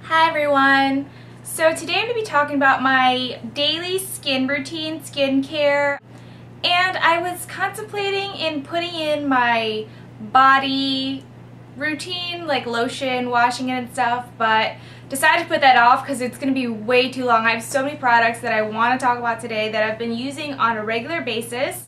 Hi everyone! So today I'm going to be talking about my daily skin routine, skincare, and I was contemplating in putting in my body routine, like lotion, washing it and stuff, but decided to put that off because it's going to be way too long. I have so many products that I want to talk about today that I've been using on a regular basis.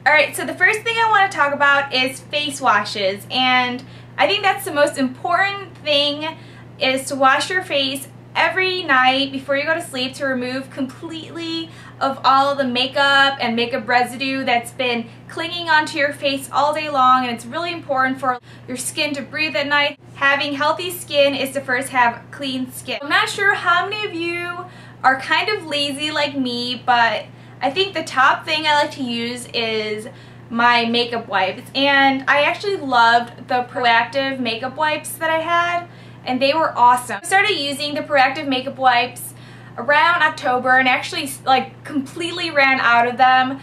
Alright, so the first thing I want to talk about is face washes, and I think that's the most important thing, is to wash your face every night before you go to sleep to remove completely of all the makeup and makeup residue that's been clinging onto your face all day long, and it's really important for your skin to breathe at night. Having healthy skin is to first have clean skin. I'm not sure how many of you are kind of lazy like me, but I think the top thing I like to use is my makeup wipes, and I actually loved the Proactiv makeup wipes that I had, and they were awesome. I started using the Proactiv makeup wipes around October and actually like completely ran out of them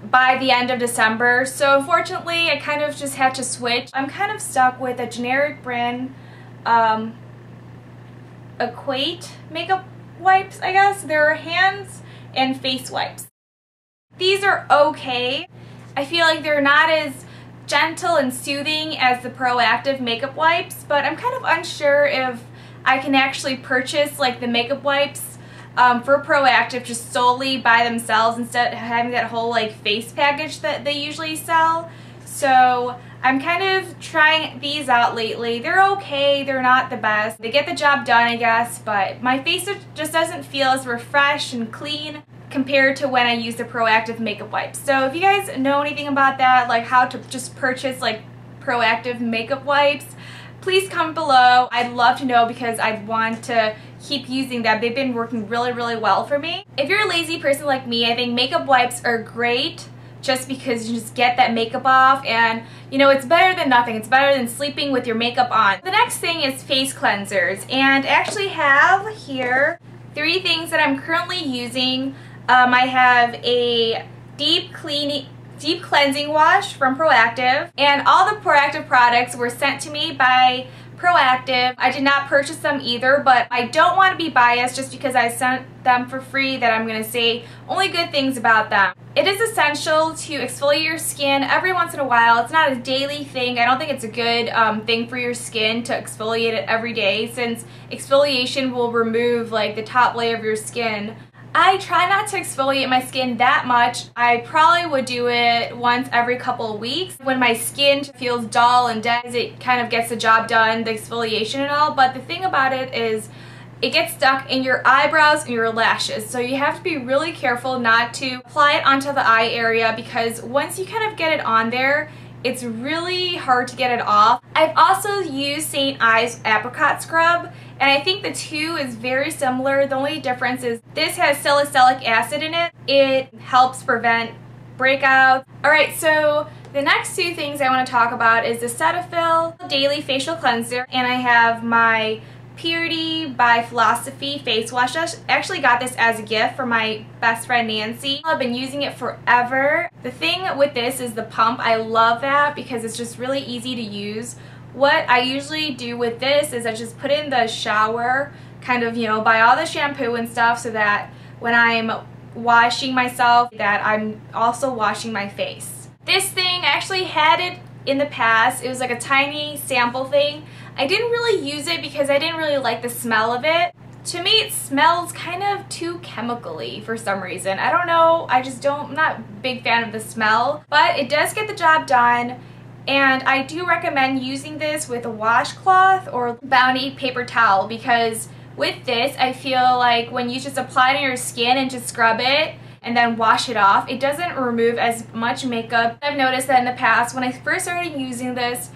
by the end of December, so unfortunately I kind of just had to switch. I'm kind of stuck with a generic brand, Equate makeup wipes, I guess. They're hands and face wipes. These are okay. I feel like they're not as gentle and soothing as the Proactiv makeup wipes, but I'm kind of unsure if I can actually purchase like the makeup wipes for Proactiv just solely by themselves instead of having that whole like face package that they usually sell. So I'm kind of trying these out lately. They're okay, they're not the best. They get the job done, I guess, but my face just doesn't feel as refreshed and clean compared to when I use the Proactiv makeup wipes. So if you guys know anything about that, like how to just purchase like Proactiv makeup wipes, please comment below. I'd love to know because I'd want to keep using them. They've been working really, really well for me. If you're a lazy person like me, I think makeup wipes are great just because you just get that makeup off, and you know, it's better than nothing. It's better than sleeping with your makeup on. The next thing is face cleansers, and I actually have here 3 things that I'm currently using. I have a deep cleansing wash from Proactiv, and all the Proactiv products were sent to me by Proactiv. I did not purchase them either, but I don't want to be biased just because I sent them for free that I'm going to say only good things about them. It is essential to exfoliate your skin every once in a while. It's not a daily thing. I don't think it's a good thing for your skin to exfoliate it every day, since exfoliation will remove like the top layer of your skin. I try not to exfoliate my skin that much. I probably would do it once every couple of weeks. When my skin feels dull and dead, it kind of gets the job done, the exfoliation and all, but the thing about it is it gets stuck in your eyebrows and your lashes, so you have to be really careful not to apply it onto the eye area, because once you kind of get it on there, it's really hard to get it off. I've also used St. Ives Apricot Scrub, and I think the two is very similar. The only difference is this has salicylic acid in it. It helps prevent breakouts. Alright, so the next 2 things I want to talk about is the Cetaphil Daily Facial Cleanser, and I have my Purity by Philosophy face wash. I actually got this as a gift from my best friend Nancy. I've been using it forever. The thing with this is the pump. I love that because it's just really easy to use. What I usually do with this is I just put it in the shower, kind of, you know, buy all the shampoo and stuff so that when I'm washing myself that I'm also washing my face. This thing, I actually had it in the past. It was like a tiny sample thing. I didn't really use it because I didn't really like the smell of it. To me, it smells kind of too chemically for some reason. I don't know, I'm not a big fan of the smell, but it does get the job done, and I do recommend using this with a washcloth or Bounty paper towel, because with this, I feel like when you just apply it on your skin and just scrub it and then wash it off, it doesn't remove as much makeup. I've noticed that in the past, when I first started using this,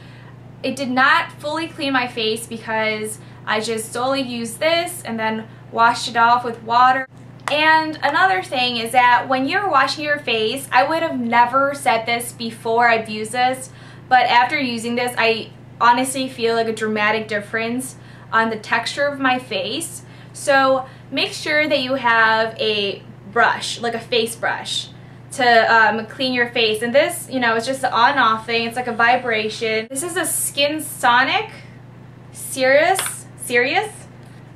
it did not fully clean my face because I just solely used this and then washed it off with water. And another thing is that when you're washing your face, I would have never said this before I've used this, but after using this, I honestly feel like a dramatic difference on the texture of my face. So make sure that you have a brush, like a face brush, to clean your face. And this, you know, it's just an on-off thing. It's like a vibration. This is a Skinsonic Sirius.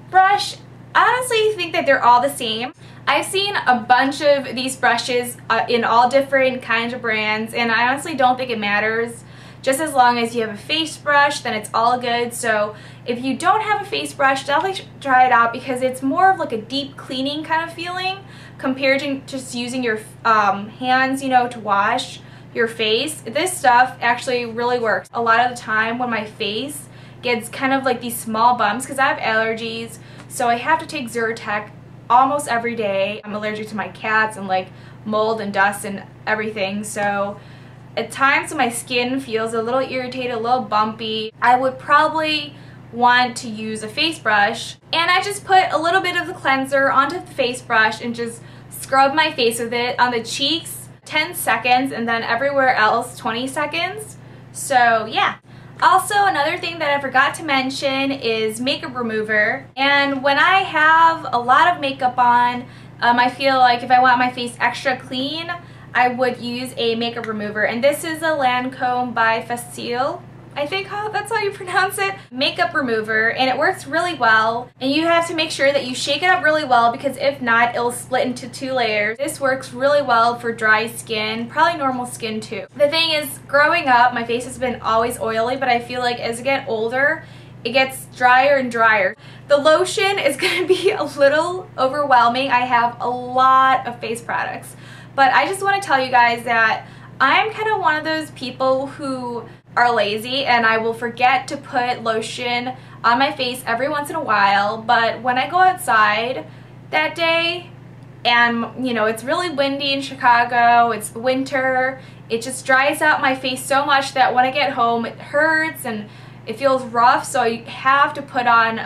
brush, I honestly think that they're all the same. I've seen a bunch of these brushes in all different kinds of brands, and I honestly don't think it matters. Just as long as you have a face brush, then it's all good. So if you don't have a face brush, definitely try it out because it's more of like a deep cleaning kind of feeling compared to just using your hands, you know, to wash your face. This stuff actually really works. A lot of the time when my face gets kind of like these small bumps, because I have allergies, so I have to take Zyrtec almost every day. I'm allergic to my cats and like mold and dust and everything, so at times when my skin feels a little irritated, a little bumpy, I would probably want to use a face brush. And I just put a little bit of the cleanser onto the face brush and just scrub my face with it on the cheeks 10 seconds and then everywhere else 20 seconds. So yeah. Also, another thing that I forgot to mention is makeup remover. And when I have a lot of makeup on, I feel like if I want my face extra clean, I would use a makeup remover. And this is a Lancome Bifacil, I think that's how you pronounce it, makeup remover, and it works really well. And you have to make sure that you shake it up really well because if not, it'll split into 2 layers. This works really well for dry skin, probably normal skin too. The thing is, growing up, my face has been always oily, but I feel like as I get older, it gets drier and drier. The lotion is going to be a little overwhelming. I have a lot of face products, but I just want to tell you guys that I'm kind of one of those people who are lazy and I will forget to put lotion on my face every once in a while, but when I go outside that day and you know it's really windy in Chicago, it's winter, it just dries out my face so much that when I get home it hurts and it feels rough, so I have to put on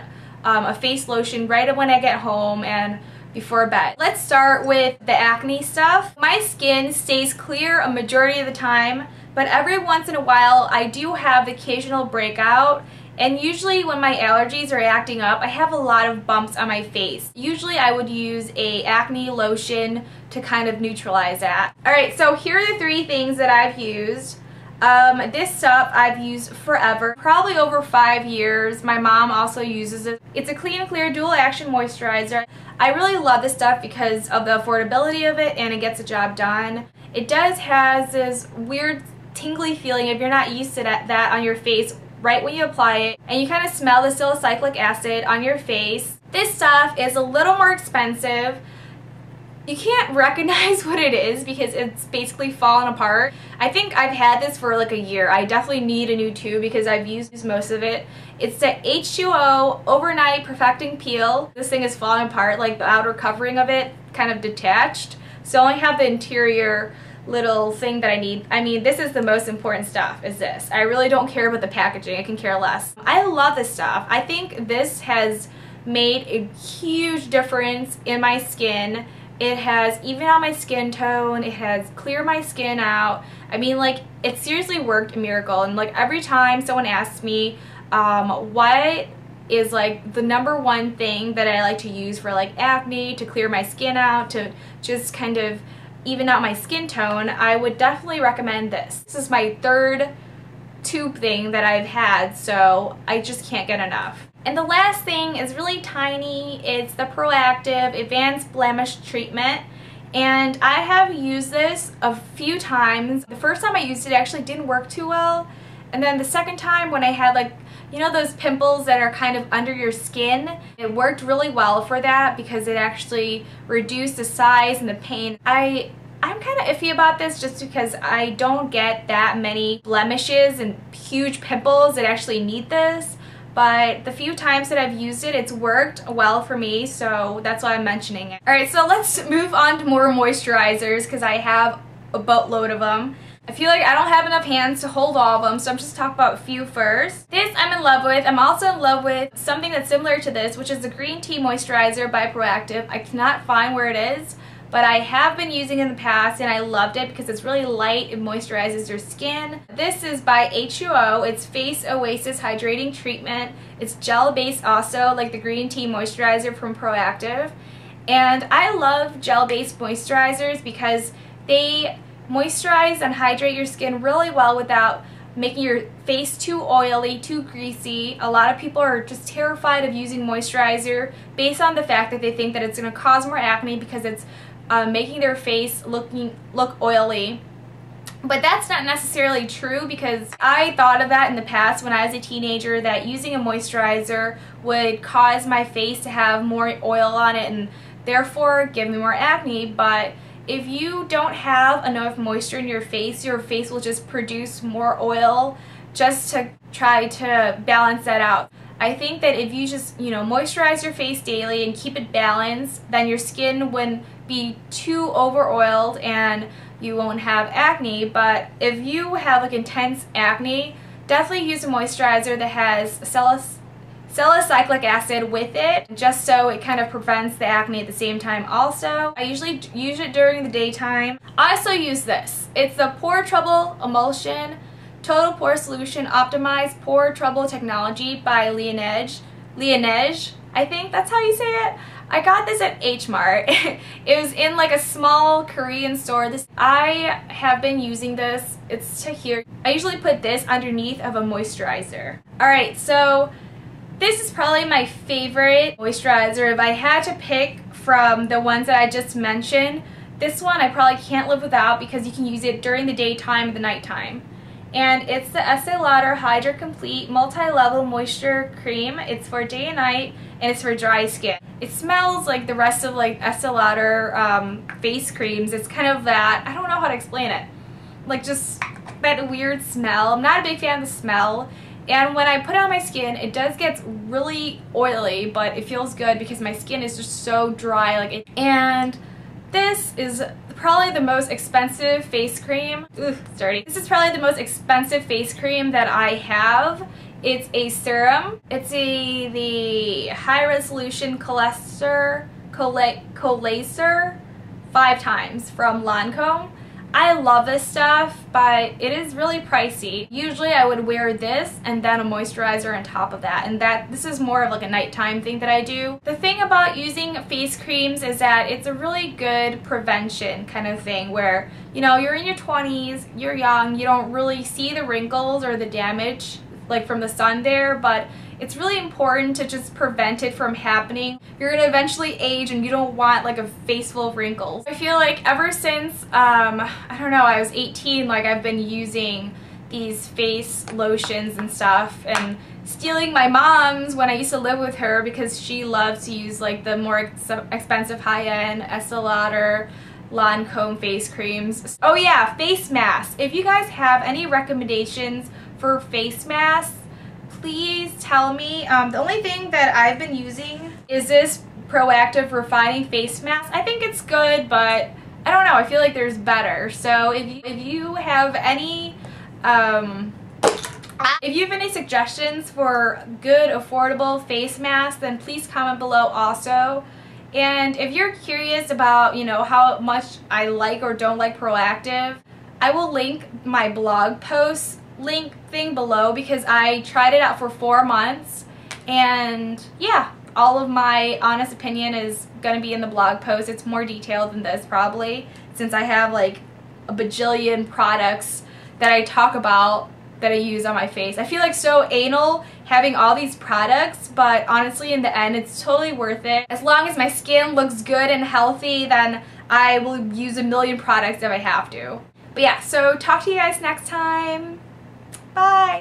a face lotion right when I get home and before bed. Let's start with the acne stuff. My skin stays clear a majority of the time, but every once in a while I do have the occasional breakout, and usually when my allergies are acting up, I have a lot of bumps on my face. Usually I would use a acne lotion to kind of neutralize that. Alright, so here are the 3 things that I've used. This stuff I've used forever, probably over 5 years. My mom also uses it. It's a clean and clear dual action moisturizer. I really love this stuff because of the affordability of it and it gets the job done. It does has this weird tingly feeling if you're not used to that on your face right when you apply it, and you kind of smell the salicylic acid on your face. This stuff is a little more expensive. You can't recognize what it is because it's basically fallen apart. I think I've had this for like a year. I definitely need a new tube because I've used most of it. It's the H2O Overnight Perfecting Peel. This thing is falling apart, like the outer covering of it kind of detached. So I only have the interior little thing that I need. I mean, this is the most important stuff, is this. I really don't care about the packaging. I can care less. I love this stuff. I think this has made a huge difference in my skin. It has evened out my skin tone. It has cleared my skin out. I mean, like, it seriously worked a miracle. And like every time someone asks me what is like the #1 thing that I like to use for like acne, to clear my skin out, to just kind of even out my skin tone, I would definitely recommend this. This is my 3rd tube thing that I've had, so I just can't get enough. And the last thing is really tiny. It's the Proactiv Advanced Blemish Treatment. And I have used this a few times. The first time I used it actually didn't work too well. And then the second time when I had like, you know those pimples that are kind of under your skin, it worked really well for that because it actually reduced the size and the pain. I'm kind of iffy about this just because I don't get that many blemishes and huge pimples that actually need this. But the few times that I've used it, it's worked well for me, so that's why I'm mentioning it. Alright, so let's move on to more moisturizers because I have a boatload of them. I feel like I don't have enough hands to hold all of them, so I'm just talking about a few first. This I'm in love with. I'm also in love with something that's similar to this, which is the Green Tea Moisturizer by Proactiv. I cannot find where it is, but I have been using it in the past and I loved it because it's really light and moisturizes your skin. This is by H2O. It's Face Oasis Hydrating Treatment. It's gel-based also, like the Green Tea Moisturizer from Proactiv. And I love gel-based moisturizers because they moisturize and hydrate your skin really well without making your face too oily, too greasy. A lot of people are just terrified of using moisturizer based on the fact that they think that it's going to cause more acne because it's making their face look oily. But that's not necessarily true, because I thought of that in the past when I was a teenager, that using a moisturizer would cause my face to have more oil on it and therefore give me more acne. But if you don't have enough moisture in your face will just produce more oil just to try to balance that out. I think that if you just, moisturize your face daily and keep it balanced, then your skin wouldn't be too over oiled and you won't have acne. But if you have like intense acne, definitely use a moisturizer that has salicylic acid with it, just so it kind of prevents the acne at the same time also. I usually use it during the daytime. I also use this. It's the Pore Trouble Emulsion Total Pore Solution Optimized Pore Trouble Technology by Liange. I think that's how you say it. I got this at H Mart. It was in like a small Korean store. I have been using this. It's to here. I usually put this underneath of a moisturizer. Alright, so this is probably my favorite moisturizer. If I had to pick from the ones that I just mentioned, this one I probably can't live without, because you can use it during the daytime and the nighttime. And it's the Estee Lauder Hydra Complete Multi-Level Moisture Cream. It's for day and night, and it's for dry skin. It smells like the rest of like Estee Lauder face creams. It's kind of that, I don't know how to explain it, like just that weird smell. I'm not a big fan of the smell. And when I put it on my skin, it does get really oily, but it feels good because my skin is just so dry. And this is probably the most expensive face cream. Ooh, it's dirty. This is probably the most expensive face cream that I have. It's a serum. It's the high resolution collaster 5 times from Lancome. I love this stuff, but it is really pricey. Usually I would wear this and then a moisturizer on top of that, and this is more of like a nighttime thing that I do. The thing about using face creams is that it's a really good prevention kind of thing, where you're in your 20s, you're young, you don't really see the wrinkles or the damage like from the sun there, but it's really important to just prevent it from happening. You're gonna eventually age and you don't want like a face full of wrinkles. I feel like ever since, I don't know, I was 18, like I've been using these face lotions and stuff, and stealing my mom's when I used to live with her, because she loves to use like the more expensive high-end Estee Lauder Lancome face creams. Oh yeah, face masks. If you guys have any recommendations for face masks, please tell me. The only thing that I've been using is this Proactiv Refining Face Mask. I think it's good, but I don't know, I feel like there's better. So if you have any suggestions for good affordable face masks, then please comment below also. And if you're curious about how much I like or don't like Proactiv, I will link my blog post link thing below, because I tried it out for 4 months, and yeah, all of my honest opinion is gonna be in the blog post. It's more detailed than this probably, since I have like a bajillion products that I talk about that I use on my face. I feel like so anal having all these products, but honestly in the end it's totally worth it. As long as my skin looks good and healthy, then I will use a million products if I have to. But yeah, so talk to you guys next time. Bye!